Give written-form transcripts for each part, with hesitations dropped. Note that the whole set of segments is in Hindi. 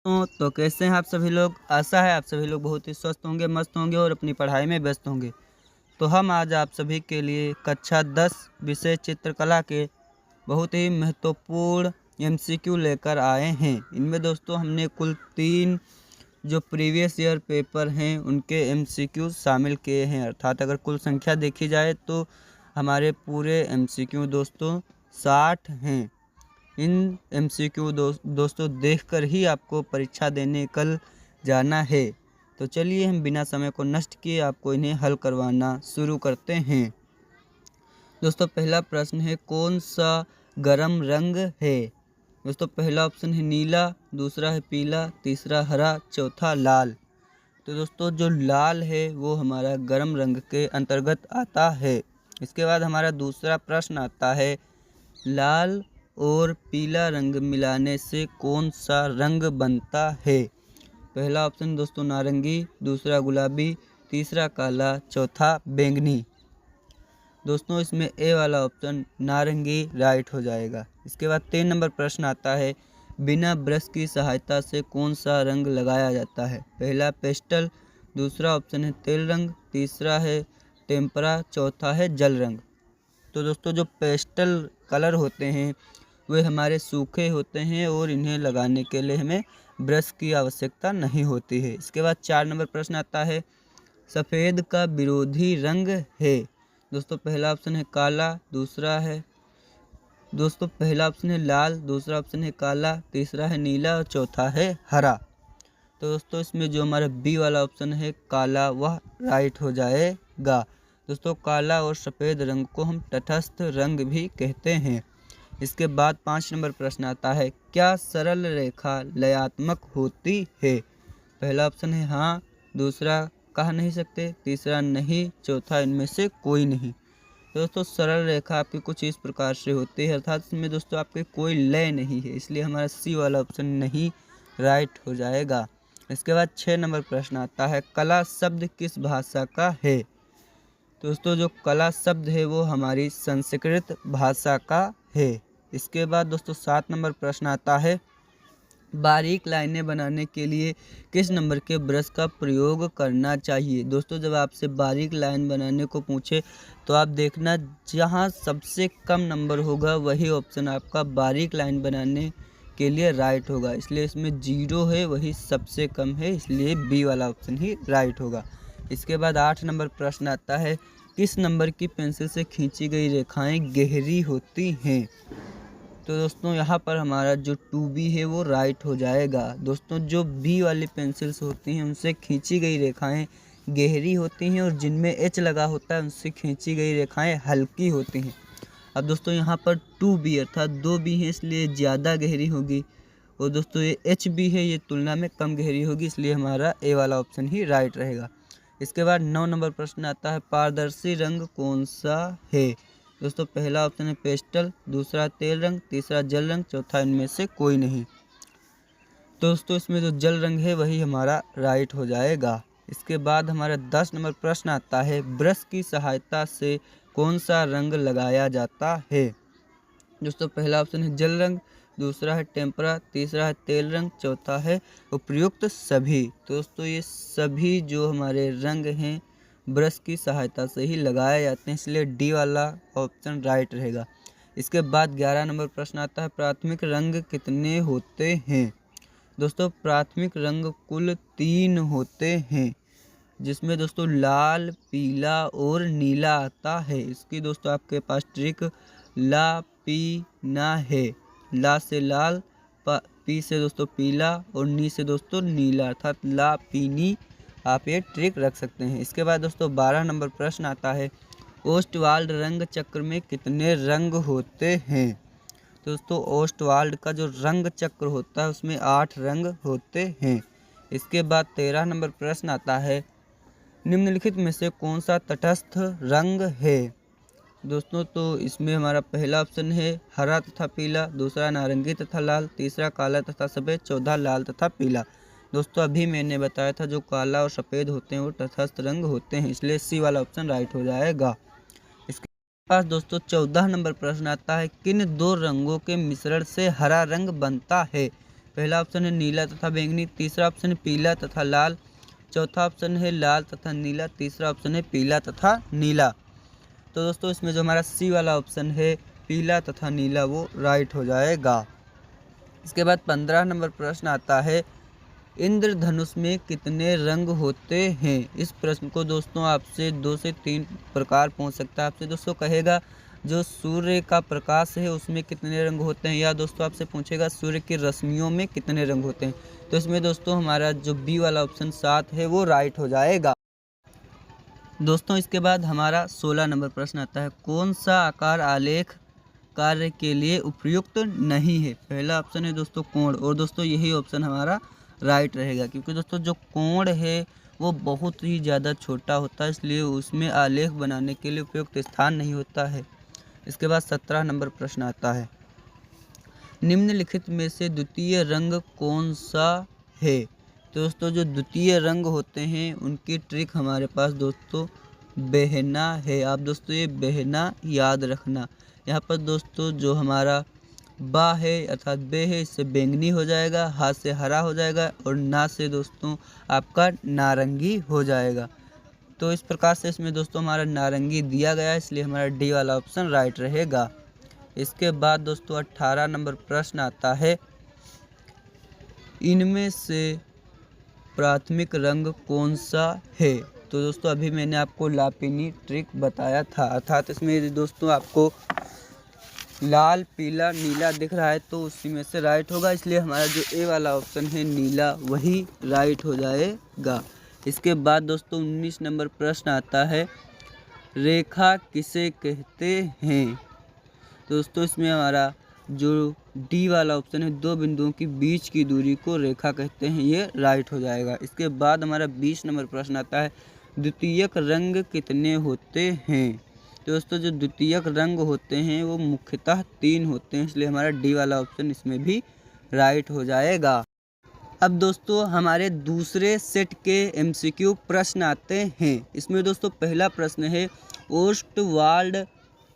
तो कैसे हैं आप सभी लोग। आशा है आप सभी लोग बहुत ही स्वस्थ होंगे, मस्त होंगे और अपनी पढ़ाई में व्यस्त होंगे। तो हम आज आप सभी के लिए कक्षा 10 विषय चित्रकला के बहुत ही महत्वपूर्ण एमसीक्यू लेकर आए हैं। इनमें दोस्तों हमने कुल 3 जो प्रीवियस ईयर पेपर हैं उनके एमसीक्यू शामिल किए हैं। अर्थात अगर कुल संख्या देखी जाए तो हमारे पूरे एमसीक्यू दोस्तों 60 हैं। इन एमसीक्यू दोस्तों देखकर ही आपको परीक्षा देने कल जाना है। तो चलिए हम बिना समय को नष्ट किए आपको इन्हें हल करवाना शुरू करते हैं। दोस्तों पहला प्रश्न है, कौन सा गर्म रंग है। दोस्तों पहला ऑप्शन है नीला, दूसरा है पीला, तीसरा हरा, चौथा लाल। तो दोस्तों जो लाल है वो हमारा गर्म रंग के अंतर्गत आता है। इसके बाद हमारा दूसरा प्रश्न आता है, लाल और पीला रंग मिलाने से कौन सा रंग बनता है। पहला ऑप्शन दोस्तों नारंगी, दूसरा गुलाबी, तीसरा काला, चौथा बैंगनी। दोस्तों इसमें ए वाला ऑप्शन नारंगी राइट हो जाएगा। इसके बाद 3 नंबर प्रश्न आता है, बिना ब्रश की सहायता से कौन सा रंग लगाया जाता है। पहला पेस्टल, दूसरा ऑप्शन है तेल रंग, तीसरा है टेम्परा, चौथा है जल रंग। तो दोस्तों जो पेस्टल कलर होते हैं वे हमारे सूखे होते हैं और इन्हें लगाने के लिए हमें ब्रश की आवश्यकता नहीं होती है। इसके बाद 4 नंबर प्रश्न आता है, सफ़ेद का विरोधी रंग है। दोस्तों पहला ऑप्शन है काला, पहला ऑप्शन है लाल, दूसरा ऑप्शन है काला, तीसरा है नीला और चौथा है हरा। तो दोस्तों इसमें जो हमारा बी वाला ऑप्शन है काला वह राइट हो जाएगा। दोस्तों काला और सफ़ेद रंग को हम तटस्थ रंग भी कहते हैं। इसके बाद 5 नंबर प्रश्न आता है, क्या सरल रेखा लयात्मक होती है। पहला ऑप्शन है हाँ, दूसरा कह नहीं सकते, तीसरा नहीं, चौथा इनमें से कोई नहीं। तो दोस्तों सरल रेखा आपकी कुछ इस प्रकार से होती है, अर्थात इसमें दोस्तों आपके कोई लय नहीं है, इसलिए हमारा सी वाला ऑप्शन नहीं राइट हो जाएगा। इसके बाद 6 नंबर प्रश्न आता है, कला शब्द किस भाषा का है। दोस्तों जो कला शब्द है वो हमारी संस्कृत भाषा का है। इसके बाद दोस्तों 7 नंबर प्रश्न आता है, बारीक लाइनें बनाने के लिए किस नंबर के ब्रश का प्रयोग करना चाहिए। दोस्तों जब आपसे बारीक लाइन बनाने को पूछे तो आप देखना जहां सबसे कम नंबर होगा वही ऑप्शन आपका बारीक लाइन बनाने के लिए राइट होगा। इसलिए इसमें 0 है, वही सबसे कम है, इसलिए बी वाला ऑप्शन ही राइट होगा। इसके बाद 8 नंबर प्रश्न आता है, किस नंबर की पेंसिल से खींची गई रेखाएं गहरी होती हैं। तो दोस्तों यहाँ पर हमारा जो 2B है वो राइट हो जाएगा। दोस्तों जो बी वाली पेंसिल्स होती हैं उनसे खींची गई रेखाएं गहरी होती हैं और जिनमें H लगा होता है उनसे खींची गई रेखाएं हल्की होती हैं। अब दोस्तों यहाँ पर 2B अर्थात 2B है इसलिए ज़्यादा गहरी होगी, और दोस्तों ये HB है ये तुलना में कम गहरी होगी, इसलिए हमारा ए वाला ऑप्शन ही राइट रहेगा। इसके बाद 9 नंबर प्रश्न आता है, पारदर्शी रंग कौन सा है। दोस्तों पहला ऑप्शन है पेस्टल, दूसरा तेल रंग, तीसरा जल रंग, चौथा इनमें से कोई नहीं। दोस्तों इसमें जो जल रंग है वही हमारा राइट हो जाएगा। इसके बाद हमारा 10 नंबर प्रश्न आता है, ब्रश की सहायता से कौन सा रंग लगाया जाता है। दोस्तों पहला ऑप्शन है जल रंग, दूसरा है टेम्परा, तीसरा है तेल रंग, चौथा है उपयुक्त सभी। दोस्तों ये सभी जो हमारे रंग हैं ब्रश की सहायता से ही लगाए जाते हैं, इसलिए डी वाला ऑप्शन राइट रहेगा। इसके बाद 11 नंबर प्रश्न आता है, प्राथमिक रंग कितने होते हैं। दोस्तों प्राथमिक रंग कुल 3 होते हैं, जिसमें दोस्तों लाल, पीला और नीला आता है। इसकी दोस्तों आपके पास ट्रिक ला पी ना है, ला से लाल, पी से दोस्तों पीला और नी से दोस्तों नीला, अर्थात ला पीनी आप ये ट्रिक रख सकते हैं। इसके बाद दोस्तों 12 नंबर प्रश्न आता है, ओस्टवाल्ड रंग चक्र में कितने रंग होते हैं। दोस्तों ओस्टवाल्ड का जो रंग चक्र होता है उसमें 8 रंग होते हैं। इसके बाद 13 नंबर प्रश्न आता है, निम्नलिखित में से कौन सा तटस्थ रंग है। दोस्तों तो इसमें हमारा पहला ऑप्शन है हरा तथा पीला, दूसरा नारंगी तथा लाल, तीसरा काला तथा सफ़ेद, चौथा लाल तथा पीला। दोस्तों अभी मैंने बताया था जो काला और सफ़ेद होते हैं वो तटस्थ रंग होते हैं, इसलिए सी वाला ऑप्शन राइट हो जाएगा। इसके पास दोस्तों 14 नंबर प्रश्न आता है, किन 2 रंगों के मिश्रण से हरा रंग बनता है। पहला ऑप्शन है नीला तथा बैंगनी, तीसरा ऑप्शन है पीला तथा लाल, चौथा ऑप्शन है लाल तथा नीला, तीसरा ऑप्शन है पीला तथा नीला। तो दोस्तों इसमें जो हमारा सी वाला ऑप्शन है पीला तथा नीला वो राइट हो जाएगा। इसके बाद 15 नंबर प्रश्न आता है, इंद्रधनुष में कितने रंग होते हैं। इस प्रश्न को दोस्तों आपसे 2 से 3 प्रकार पूछ सकता है। आपसे दोस्तों कहेगा जो सूर्य का प्रकाश है उसमें कितने रंग होते हैं, या दोस्तों आपसे पूछेगा सूर्य की रश्मियों में कितने रंग होते हैं। तो इसमें दोस्तों हमारा जो बी वाला ऑप्शन 7 है वो राइट हो जाएगा। दोस्तों इसके बाद हमारा 16 नंबर प्रश्न आता है, कौन सा आकार आलेख कार्य के लिए उपयुक्त नहीं है। पहला ऑप्शन है दोस्तों कोण, और दोस्तों यही ऑप्शन हमारा राइट रहेगा, क्योंकि दोस्तों जो कोण है वो बहुत ही ज़्यादा छोटा होता है, इसलिए उसमें आलेख बनाने के लिए उपयुक्त स्थान नहीं होता है। इसके बाद 17 नंबर प्रश्न आता है, निम्नलिखित में से द्वितीय रंग कौन सा है। तो दोस्तों जो द्वितीय रंग होते हैं उनकी ट्रिक हमारे पास दोस्तों बहना है। आप दोस्तों ये बहना याद रखना। यहाँ पर दोस्तों जो हमारा बा है अर्थात बे है, इससे बैंगनी हो जाएगा, हा से हरा हो जाएगा, और ना से दोस्तों आपका नारंगी हो जाएगा। तो इस प्रकार से इसमें दोस्तों हमारा नारंगी दिया गया है, इसलिए हमारा डी वाला ऑप्शन राइट रहेगा। इसके बाद दोस्तों 18 नंबर प्रश्न आता है, इनमें से प्राथमिक रंग कौन सा है। तो दोस्तों अभी मैंने आपको लापिनी ट्रिक बताया था, अर्थात इसमें दोस्तों आपको लाल पीला नीला दिख रहा है तो उसी में से राइट होगा, इसलिए हमारा जो ए वाला ऑप्शन है नीला वही राइट हो जाएगा। इसके बाद दोस्तों 19 नंबर प्रश्न आता है, रेखा किसे कहते हैं। तो दोस्तों इसमें हमारा जो डी वाला ऑप्शन है, दो बिंदुओं की बीच की दूरी को रेखा कहते हैं, ये राइट हो जाएगा। इसके बाद हमारा 20 नंबर प्रश्न आता है, द्वितीयक रंग कितने होते हैं। तो दोस्तों जो द्वितीयक रंग होते हैं वो मुख्यतः 3 होते हैं, इसलिए हमारा डी वाला ऑप्शन इसमें भी राइट हो जाएगा। अब दोस्तों हमारे दूसरे सेट के एमसीक्यू प्रश्न आते हैं। इसमें दोस्तों पहला प्रश्न है, ओस्टवाल्ड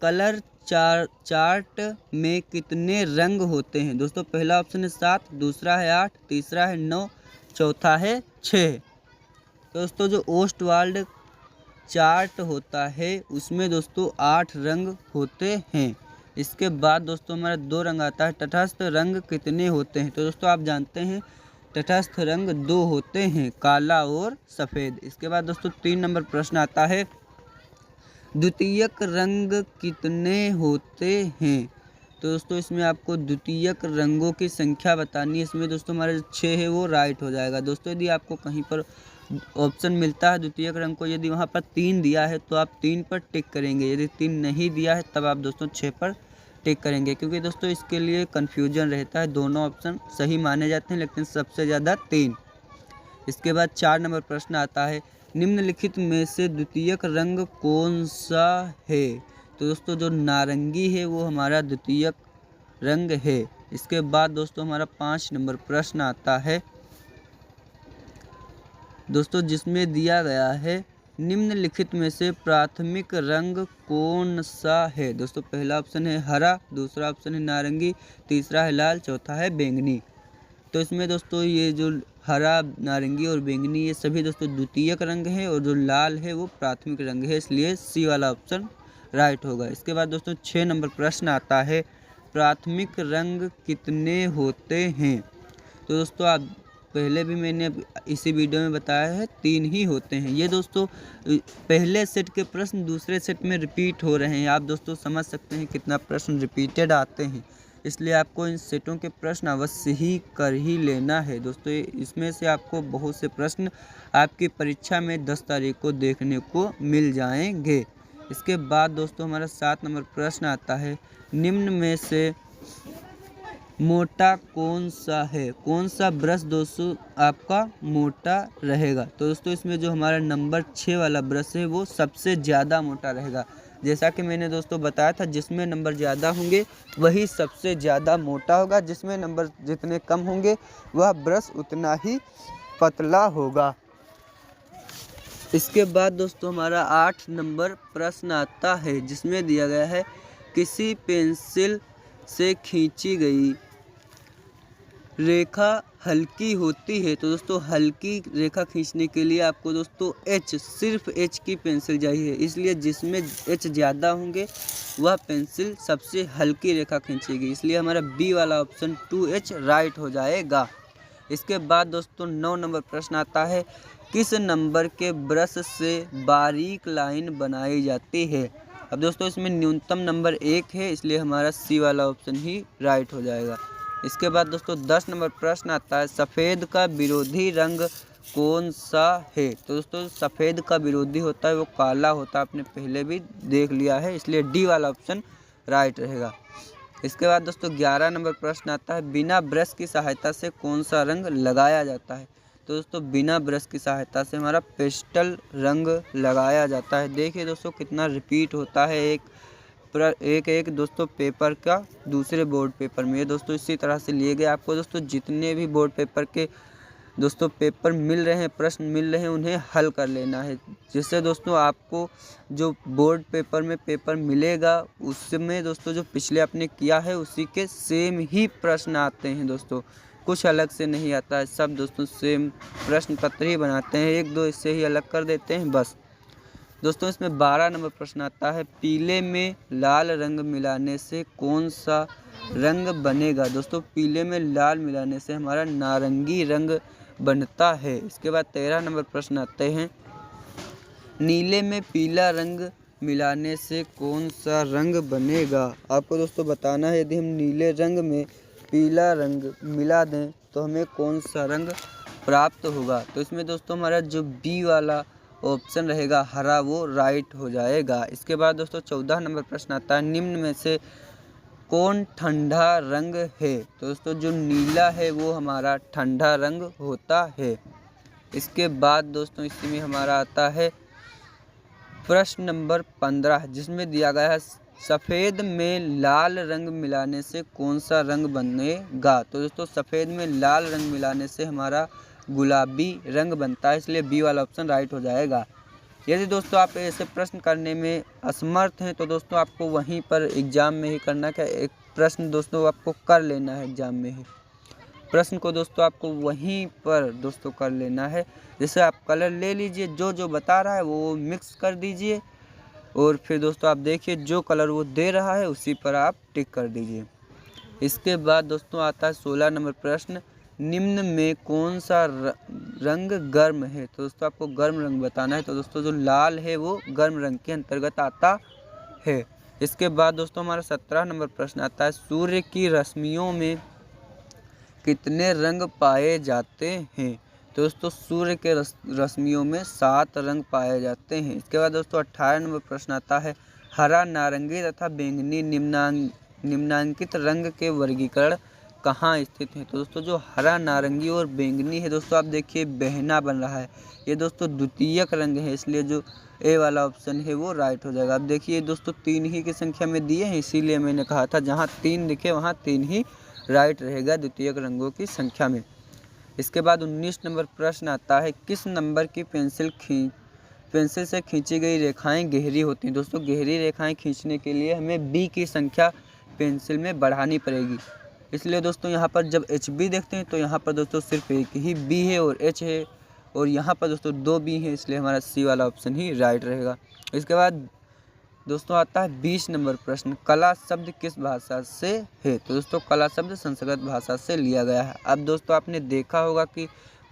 कलर चार्ट में कितने रंग होते हैं। दोस्तों पहला ऑप्शन है 7, दूसरा है 8, तीसरा है 9, चौथा है 6। दोस्तों जो ओस्टवाल्ड चार्ट होता है उसमें दोस्तों 8 रंग होते हैं। इसके बाद दोस्तों हमारा 2 रंग आता है, तटस्थ रंग कितने होते हैं। तो दोस्तों आप जानते हैं तटस्थ रंग 2 होते हैं, काला और सफ़ेद। इसके बाद दोस्तों 3 नंबर प्रश्न आता है, द्वितीयक रंग कितने होते हैं। तो दोस्तों इसमें आपको द्वितीयक रंगों की संख्या बतानी है। इसमें दोस्तों हमारा जो 6 है वो राइट हो जाएगा। दोस्तों यदि आपको कहीं पर ऑप्शन मिलता है द्वितीयक रंग को, यदि वहाँ पर 3 दिया है तो आप 3 पर टिक करेंगे, यदि 3 नहीं दिया है तब आप दोस्तों 6 पर टिक करेंगे, क्योंकि दोस्तों इसके लिए कन्फ्यूजन रहता है। दोनों ऑप्शन सही माने जाते हैं लेकिन सबसे ज़्यादा 3। इसके बाद 4 नंबर प्रश्न आता है, निम्नलिखित में से द्वितीयक रंग कौन सा है। तो दोस्तों जो नारंगी है वो हमारा द्वितीयक रंग है। इसके बाद दोस्तों हमारा 5 नंबर प्रश्न आता है दोस्तों, जिसमें दिया गया है निम्नलिखित में से प्राथमिक रंग कौन सा है। दोस्तों पहला ऑप्शन है हरा, दूसरा ऑप्शन है नारंगी, तीसरा है लाल, चौथा है बैंगनी। तो इसमें दोस्तों ये जो हरा, नारंगी और बैंगनी ये सभी दोस्तों द्वितीयक रंग है, और जो लाल है वो प्राथमिक रंग है, इसलिए सी वाला ऑप्शन राइट होगा। इसके बाद दोस्तों 6 नंबर प्रश्न आता है, प्राथमिक रंग कितने होते हैं। तो दोस्तों आप पहले भी मैंने इसी वीडियो में बताया है 3 ही होते हैं। ये दोस्तों पहले सेट के प्रश्न दूसरे सेट में रिपीट हो रहे हैं। आप दोस्तों समझ सकते हैं कितना प्रश्न रिपीटेड आते हैं, इसलिए आपको इन सेटों के प्रश्न अवश्य ही कर ही लेना है। दोस्तों इसमें से आपको बहुत से प्रश्न आपकी परीक्षा में 10 तारीख को देखने को मिल जाएंगे। इसके बाद दोस्तों हमारा 7 नंबर प्रश्न आता है, निम्न में से मोटा कौन सा है। कौन सा ब्रश दोस्तों आपका मोटा रहेगा। तो दोस्तों इसमें जो हमारा नंबर 6 वाला ब्रश है वो सबसे ज़्यादा मोटा रहेगा। जैसा कि मैंने दोस्तों बताया था, जिसमें नंबर ज़्यादा होंगे वही सबसे ज़्यादा मोटा होगा, जिसमें नंबर जितने कम होंगे वह ब्रश उतना ही पतला होगा। इसके बाद दोस्तों हमारा 8 नंबर प्रश्न आता है, जिसमें दिया गया है, किसी पेंसिल से खींची गई रेखा हल्की होती है। तो दोस्तों हल्की रेखा खींचने के लिए आपको दोस्तों सिर्फ एच की पेंसिल चाहिए, इसलिए जिसमें एच ज़्यादा होंगे वह पेंसिल सबसे हल्की रेखा खींचेगी, इसलिए हमारा बी वाला ऑप्शन 2H राइट हो जाएगा। इसके बाद दोस्तों 9 नंबर प्रश्न आता है, किस नंबर के ब्रश से बारीक लाइन बनाई जाती है। अब दोस्तों इसमें न्यूनतम नंबर 1 है, इसलिए हमारा सी वाला ऑप्शन ही राइट हो जाएगा। इसके बाद दोस्तों 10 नंबर प्रश्न आता है, सफ़ेद का विरोधी रंग कौन सा है। तो दोस्तों सफ़ेद का विरोधी होता है वो काला होता है, आपने पहले भी देख लिया है, इसलिए डी वाला ऑप्शन राइट रहेगा। इसके बाद दोस्तों 11 नंबर प्रश्न आता है, बिना ब्रश की सहायता से कौन सा रंग लगाया जाता है। तो दोस्तों बिना ब्रश की सहायता से हमारा पेस्टल रंग लगाया जाता है। देखिए दोस्तों कितना रिपीट होता है एक दोस्तों पेपर का दूसरे बोर्ड पेपर में। दोस्तों इसी तरह से लिए गए, आपको दोस्तों जितने भी बोर्ड पेपर के दोस्तों पेपर मिल रहे हैं, प्रश्न मिल रहे हैं, उन्हें हल कर लेना है, जिससे दोस्तों आपको जो बोर्ड पेपर में पेपर मिलेगा उसमें दोस्तों जो पिछले आपने किया है उसी के सेम ही प्रश्न आते हैं। दोस्तों कुछ अलग से नहीं आता है, सब दोस्तों सेम प्रश्न पत्र ही बनाते हैं, एक दो इससे ही अलग कर देते हैं बस। दोस्तों इसमें 12 नंबर प्रश्न आता है, पीले में लाल रंग मिलाने से कौन सा रंग बनेगा। दोस्तों पीले में लाल मिलाने से हमारा नारंगी रंग बनता है। इसके बाद 13 नंबर प्रश्न आते हैं, नीले में पीला रंग मिलाने से कौन सा रंग बनेगा। आपको दोस्तों बताना है, यदि हम नीले रंग में पीला रंग मिला दें तो हमें कौन सा रंग प्राप्त होगा। तो इसमें दोस्तों हमारा जो बी वाला ऑप्शन रहेगा हरा, वो राइट हो जाएगा। इसके बाद दोस्तों 14 नंबर प्रश्न आता है, निम्न में से कौन ठंडा रंग है। तो दोस्तों जो नीला है वो हमारा ठंडा रंग होता है। इसके बाद दोस्तों इसी में हमारा आता है प्रश्न नंबर 15, जिसमें दिया गया है, सफ़ेद में लाल रंग मिलाने से कौन सा रंग बनेगा। तो दोस्तों सफ़ेद में लाल रंग मिलाने से हमारा गुलाबी रंग बनता है, इसलिए बी वाला ऑप्शन राइट हो जाएगा। यदि दोस्तों आप ऐसे प्रश्न करने में असमर्थ हैं तो दोस्तों आपको वहीं पर एग्ज़ाम में ही करना क्या, एक प्रश्न दोस्तों आपको कर लेना है एग्ज़ाम में ही, प्रश्न को दोस्तों आपको वहीं पर दोस्तों कर लेना है। जैसे आप कलर ले लीजिए, जो जो बता रहा है वो मिक्स कर दीजिए, और फिर दोस्तों आप देखिए जो कलर वो दे रहा है उसी पर आप टिक कर दीजिए। इसके बाद दोस्तों आता है 16 नंबर प्रश्न, निम्न में कौन सा रंग गर्म है। तो दोस्तों आपको गर्म रंग बताना है। तो दोस्तों जो लाल है वो गर्म रंग के अंतर्गत आता है। इसके बाद दोस्तों हमारा 17 नंबर प्रश्न आता है, सूर्य की रश्मियों में कितने रंग पाए जाते हैं। तो दोस्तों सूर्य के रश्मियों में 7 रंग पाए जाते हैं। इसके बाद दोस्तों 18 नंबर प्रश्न आता है, हरा, नारंगी तथा बैंगनी निम्नांकित रंग के वर्गीकरण कहाँ स्थित है। तो दोस्तों जो हरा, नारंगी और बैंगनी है दोस्तों आप देखिए बहना बन रहा है, ये दोस्तों द्वितीयक रंग है, इसलिए जो ए वाला ऑप्शन है वो राइट हो जाएगा। अब देखिए दोस्तों 3 ही की संख्या में दिए हैं, इसीलिए मैंने कहा था जहाँ 3 दिखे वहाँ 3 ही राइट रहेगा द्वितीयक रंगों की संख्या में। इसके बाद 19 नंबर प्रश्न आता है, किस नंबर की पेंसिल से खींची गई रेखाएं गहरी होती हैं। दोस्तों गहरी रेखाएं खींचने के लिए हमें बी की संख्या पेंसिल में बढ़ानी पड़ेगी, इसलिए दोस्तों यहाँ पर जब एच बी देखते हैं तो यहाँ पर दोस्तों सिर्फ एक ही बी है और एच है, और यहाँ पर दोस्तों 2 बी है, इसलिए हमारा सी वाला ऑप्शन ही राइट रहेगा। इसके बाद दोस्तों आता है 20 नंबर प्रश्न, कला शब्द किस भाषा से है। तो दोस्तों कला शब्द संस्कृत भाषा से लिया गया है। अब दोस्तों आपने देखा होगा कि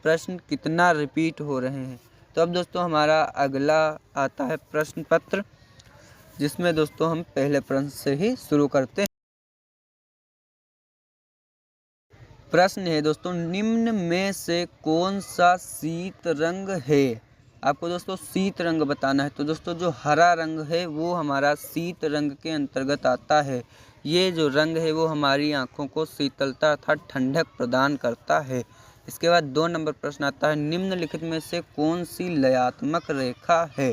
प्रश्न कितना रिपीट हो रहे हैं। तो अब दोस्तों हमारा अगला आता है प्रश्न पत्र, जिसमें दोस्तों हम पहले प्रश्न से ही शुरू करते हैं। प्रश्न है दोस्तों, निम्न में से कौन सा शीत रंग है। आपको दोस्तों शीत रंग बताना है। तो दोस्तों जो हरा रंग है वो हमारा शीत रंग के अंतर्गत आता है। ये जो रंग है वो हमारी आँखों को शीतलता अर्थात ठंडक प्रदान करता है। इसके बाद 2 नंबर प्रश्न आता है, निम्नलिखित में से कौन सी लयात्मक रेखा है।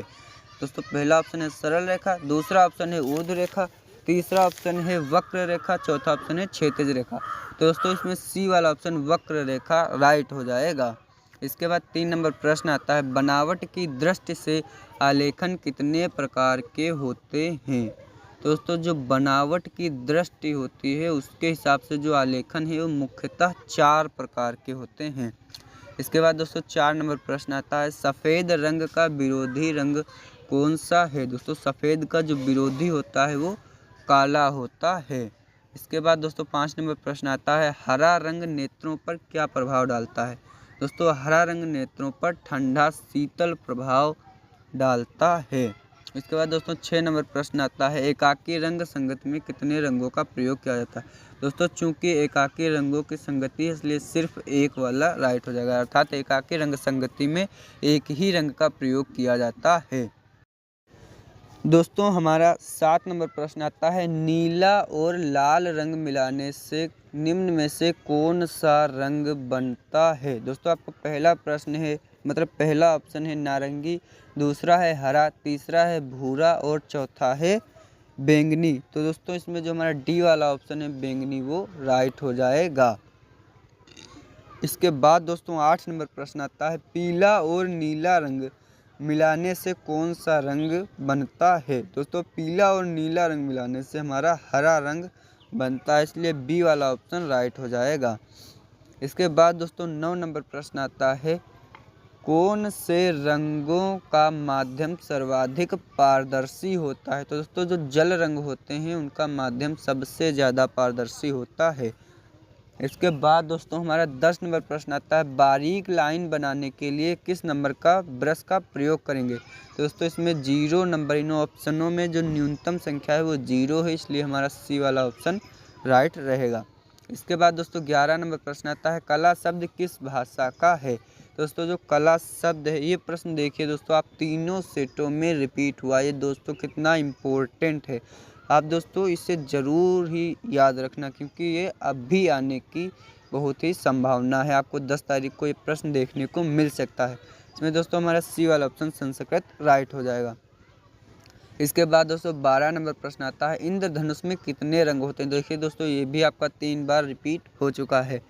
दोस्तों पहला ऑप्शन है सरल रेखा, दूसरा ऑप्शन है ऊर्ध्व रेखा, तीसरा ऑप्शन है वक्र रेखा, चौथा ऑप्शन है क्षैतिज रेखा। तो दोस्तों इसमें सी वाला ऑप्शन वक्र रेखा राइट हो जाएगा। इसके बाद 3 नंबर प्रश्न आता है, बनावट की दृष्टि से आलेखन कितने प्रकार के होते हैं। तो दोस्तों जो बनावट की दृष्टि होती है उसके हिसाब से जो आलेखन है वो मुख्यतः 4 प्रकार के होते हैं। इसके बाद दोस्तों 4 नंबर प्रश्न आता है, सफ़ेद रंग का विरोधी रंग कौन सा है? दोस्तों सफ़ेद का जो विरोधी होता है वो काला होता है। इसके बाद दोस्तों 5 नंबर प्रश्न आता है, हरा रंग नेत्रों पर क्या प्रभाव डालता है? दोस्तों हरा रंग नेत्रों पर ठंडा शीतल प्रभाव डालता है। इसके बाद दोस्तों 6 नंबर प्रश्न आता है, एकाकी रंग संगति में कितने रंगों का प्रयोग किया जाता है? दोस्तों चूंकि एकाकी रंगों की संगति है इसलिए सिर्फ एक वाला राइट हो जाएगा, अर्थात एकाकी रंग संगति में एक ही रंग का प्रयोग किया जाता है। दोस्तों हमारा 7 नंबर प्रश्न आता है, नीला और लाल रंग मिलाने से निम्न में से कौन सा रंग बनता है? दोस्तों आपको पहला प्रश्न है पहला ऑप्शन है नारंगी, दूसरा है हरा, तीसरा है भूरा और चौथा है बैंगनी। तो दोस्तों इसमें जो हमारा डी वाला ऑप्शन है बैंगनी वो राइट हो जाएगा। इसके बाद दोस्तों 8 नंबर प्रश्न आता है, पीला और नीला रंग मिलाने से कौन सा रंग बनता है? दोस्तों पीला और नीला रंग मिलाने से हमारा हरा रंग बनता है, इसलिए बी वाला ऑप्शन राइट हो जाएगा। इसके बाद दोस्तों 9 नंबर प्रश्न आता है, कौन से रंगों का माध्यम सर्वाधिक पारदर्शी होता है? तो दोस्तों जो जल रंग होते हैं उनका माध्यम सबसे ज़्यादा पारदर्शी होता है। इसके बाद दोस्तों हमारा 10 नंबर प्रश्न आता है, बारीक लाइन बनाने के लिए किस नंबर का ब्रश का प्रयोग करेंगे? तो दोस्तों इसमें 0 नंबर, इन ऑप्शनों में जो न्यूनतम संख्या है वो 0 है, इसलिए हमारा सी वाला ऑप्शन राइट रहेगा। इसके बाद दोस्तों 11 नंबर प्रश्न आता है, कला शब्द किस भाषा का है? दोस्तों जो कला शब्द है ये प्रश्न देखिए दोस्तों, आप तीनों सेटों में रिपीट हुआ, ये दोस्तों कितना इम्पोर्टेंट है। आप दोस्तों इसे ज़रूर ही याद रखना क्योंकि ये अभी आने की बहुत ही संभावना है, आपको 10 तारीख को ये प्रश्न देखने को मिल सकता है। इसमें दोस्तों हमारा सी वाला ऑप्शन संस्कृत राइट हो जाएगा। इसके बाद दोस्तों 12 नंबर प्रश्न आता है, इंद्रधनुष में कितने रंग होते हैं? देखिए दोस्तों ये भी आपका 3 बार रिपीट हो चुका है।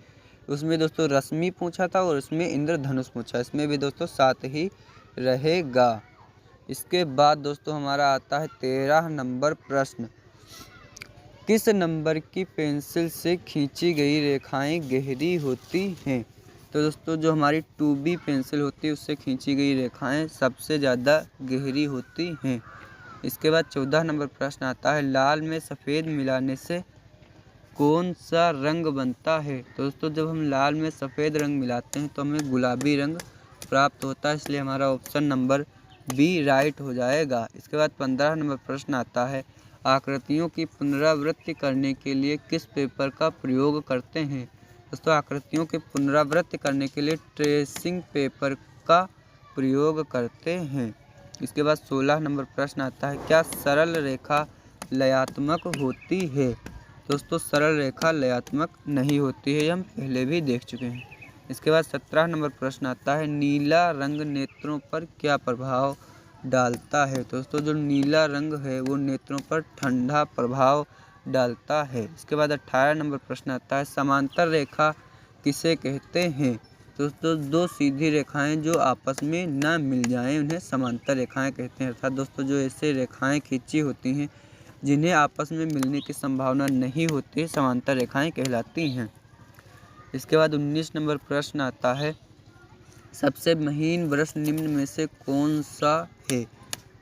उसमें दोस्तों रश्मि पूछा था और उसमें इंद्रधनुष पूछा, इसमें भी दोस्तों 7 ही रहेगा। इसके बाद दोस्तों हमारा आता है 13 नंबर प्रश्न, किस नंबर की पेंसिल से खींची गई रेखाएं गहरी होती हैं? तो दोस्तों जो हमारी 2B पेंसिल होती है उससे खींची गई रेखाएं सबसे ज़्यादा गहरी होती हैं। इसके बाद 14 नंबर प्रश्न आता है, लाल में सफ़ेद मिलाने से कौन सा रंग बनता है? तो दोस्तों जब हम लाल में सफ़ेद रंग मिलाते हैं तो हमें गुलाबी रंग प्राप्त होता है, इसलिए हमारा ऑप्शन नंबर बी राइट हो जाएगा। इसके बाद 15 नंबर प्रश्न आता है, आकृतियों की पुनरावृत्ति करने के लिए किस पेपर का प्रयोग करते हैं? दोस्तों आकृतियों की पुनरावृत्ति करने के लिए ट्रेसिंग पेपर का प्रयोग करते हैं। इसके बाद 16 नंबर प्रश्न आता है, क्या सरल रेखा लयात्मक होती है? दोस्तों सरल रेखा लयात्मक नहीं होती है, ये हम पहले भी देख चुके हैं। इसके बाद 17 नंबर प्रश्न आता है, नीला रंग नेत्रों पर क्या प्रभाव डालता है? दोस्तों जो नीला रंग है वो नेत्रों पर ठंडा प्रभाव डालता है। इसके बाद 18 नंबर प्रश्न आता है, समांतर रेखा किसे कहते हैं? दोस्तों दो सीधी रेखाएं जो आपस में ना मिल जाएं उन्हें समांतर रेखाएं कहते हैं, अर्थात दोस्तों जो ऐसे रेखाएं खींची होती हैं जिन्हें आपस में मिलने की संभावना नहीं होती समांतर रेखाएं कहलाती हैं। इसके बाद 19 नंबर प्रश्न आता है, सबसे महीन ब्रश निम्न में से कौन सा है?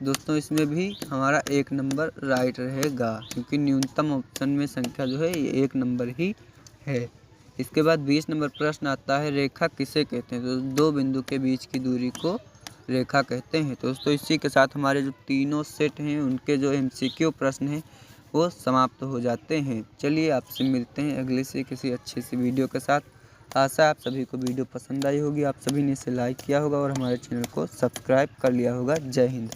दोस्तों इसमें भी हमारा 1 नंबर राइट रहेगा क्योंकि न्यूनतम ऑप्शन में संख्या जो है ये 1 नंबर ही है। इसके बाद 20 नंबर प्रश्न आता है, रेखा किसे कहते हैं? तो 2 बिंदु के बीच की दूरी को रेखा कहते हैं। तो दोस्तों इसी के साथ हमारे जो तीनों सेट हैं उनके जो MCQ प्रश्न हैं वो समाप्त हो जाते हैं। चलिए आपसे मिलते हैं अगले से किसी अच्छे सी वीडियो के साथ। आशा है आप सभी को वीडियो पसंद आई होगी, आप सभी ने इसे लाइक किया होगा और हमारे चैनल को सब्सक्राइब कर लिया होगा। जय हिंद।